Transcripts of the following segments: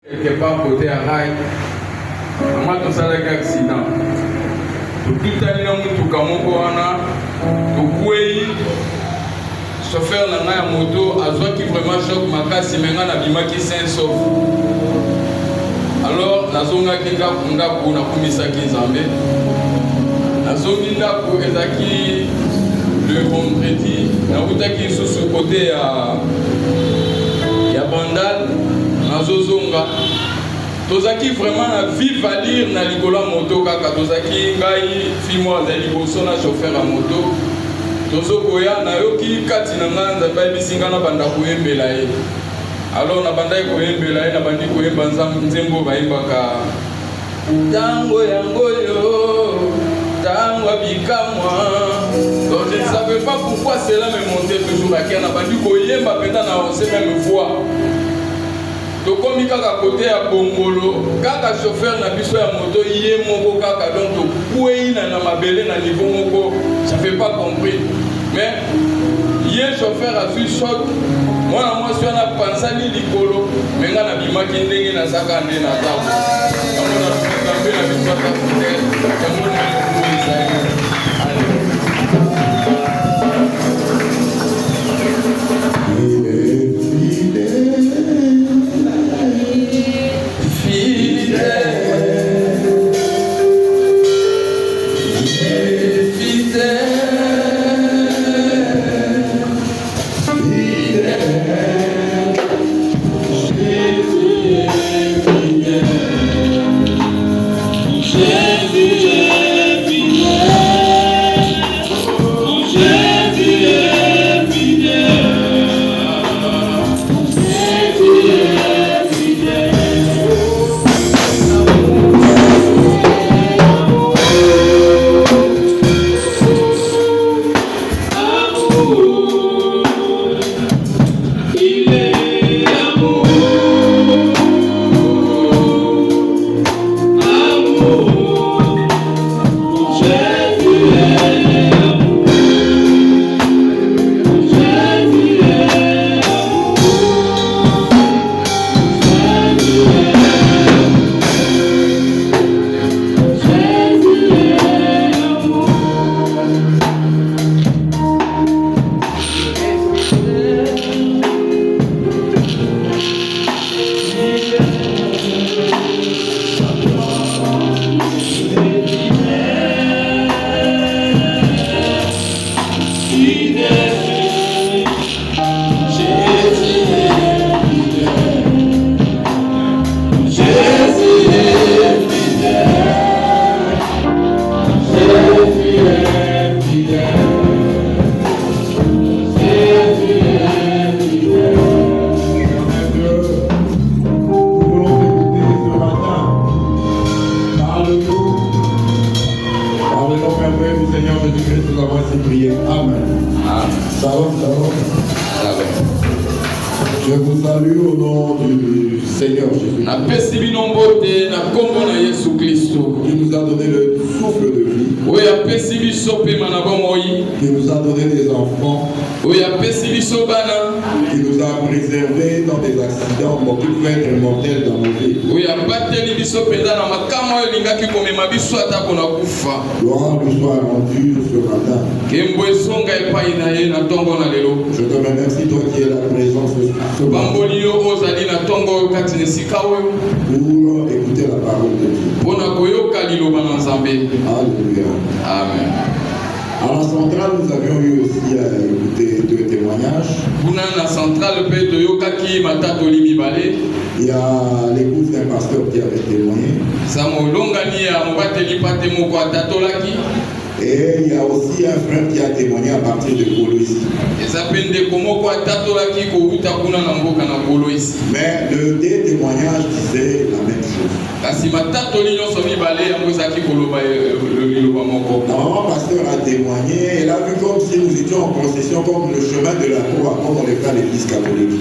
quelque part côté à rail. Moi tout ça avec accident. Tout à l'heure nous tout comme on tout coué. Chauffeur na nga ya moto azwa qui vraiment choc makasi menga na bima ki sain sauf. Alors nazonga kinga kunda kuna kumisa kinzambe. Nazongi ndako ezaki le vendredi na utaki sous côté ya bandal nazozonga. Tozaki vraiment na vie valir na likola moto kaka tozaki ngai fimo azali boso na chauffeur à moto. Tozokoya na yoki kati na nganza bayibisinga na banda koyembela ye. Alors na banda koyembela ye na bandi koyemba nzembo bayimbaka tango yango yo tango bikamwa. Donc je ne savais pas pourquoi cela me montait toujours à Kenya na bandi koyemba penda na ose même voix. Tokomi kaka côté ya bongolo kaka chauffeur na biso ya moto ye moko kaka donc tokuei na mabele na niveau moko ça fait pas compris mais ye chauffeur a su choc moi moi suis na pansani likolo menga na bimaki ndenge na saka nde na tapo kama na kambe na biso ka fidèle kama na kuisa Je vous salue au nom du Seigneur Jésus. Qui nous a donné le souffle de vie. Qui nous a donné des enfants. Qui nous a préservés dans des accidents qui pouvaient être mortels dans nos vies. Gloire lui soit rendue ce matin. Je te remercie, toi qui es la présence de ce matin, pour écouter la parole de Dieu. Alléluia. Amen. À la centrale, nous avions eu aussi à écouter 2 témoignages. Il y a l'épouse d'un pasteur qui avait témoigné. Et il y a aussi un frère qui a témoigné à partir de Coloïs. Mais le 2 témoignages disaient la même chose. Normalement, le pasteur a témoigné, il a vu comme si nous étions en procession, comme le chemin de la croix, comme on le fait à l'église catholique.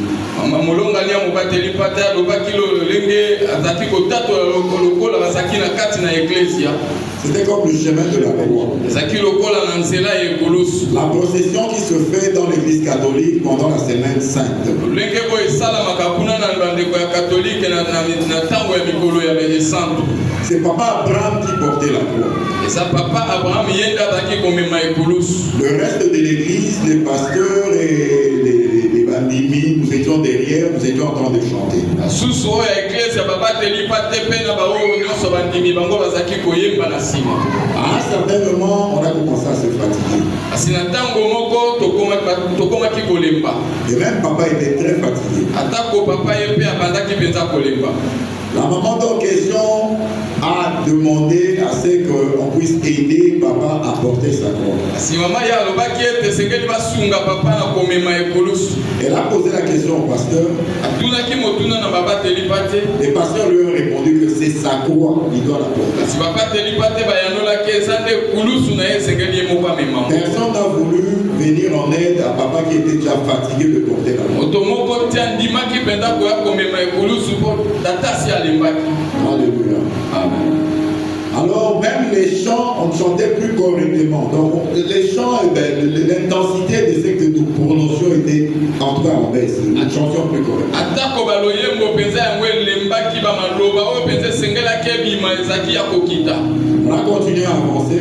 C'était comme le chemin de la croix. La procession qui se fait dans l'église catholique pendant la semaine sainte. C'est papa Abraham qui portait la croix. Le reste de l'église, les pasteurs et les bandimi, nous étions derrière, nous étions en train de chanter. À un certain moment, on a commencé à se fatiguer. Et même papa était très fatigué. La maman d'en question a demandé à ce qu'on puisse aider papa à porter sa croix. Elle a posé la question au pasteur. Les pasteurs lui ont répondu que c'est sa croix, il doit la porter. Personne n'a voulu venir en aide à papa qui était déjà fatigué de porter la croix. Alléluia. Amen. Alors même les chants, on ne chantait plus correctement. Donc les chants, l'intensité de ce que nous prononcions était en tout cas en baisse. La chanson plus correcte. On a continué à avancer.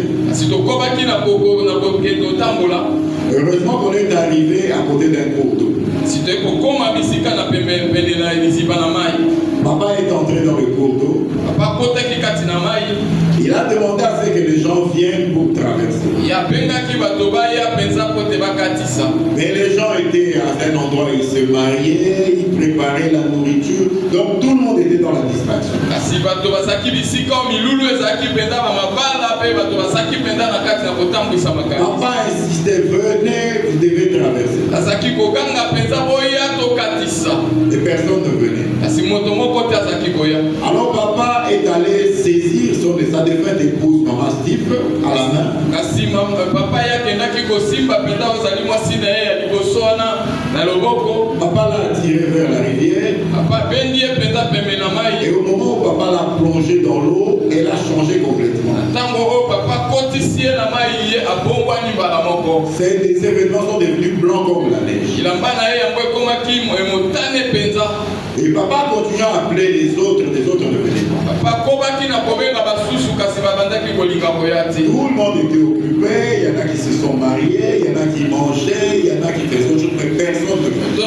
Heureusement qu'on est arrivé à côté d'un cours d'eau. Papa est entré dans le cours d'eau. Il a demandé à ce que les gens viennent pour traverser. Mais les gens étaient à un endroit, ils se mariaient, ils préparaient la nourriture. Donc tout le monde était dans la distraction. Papa insistait, venez, vous devez traverser. Et personne ne venait. Alors papa est allé saisir sa défunte épouse, maman Steve, à la main. Papa l'a tiré vers la rivière. Et au moment où papa l'a plongé dans l'eau, elle a changé complètement. Ces événements sont devenus blancs comme la neige. Et papa continue à appeler les autres ne venaient pas. Tout le monde était occupé, il y en a qui se sont mariés, il y en a qui mangeaient, il y en a qui faisaient autre chose, mais personne ne venait.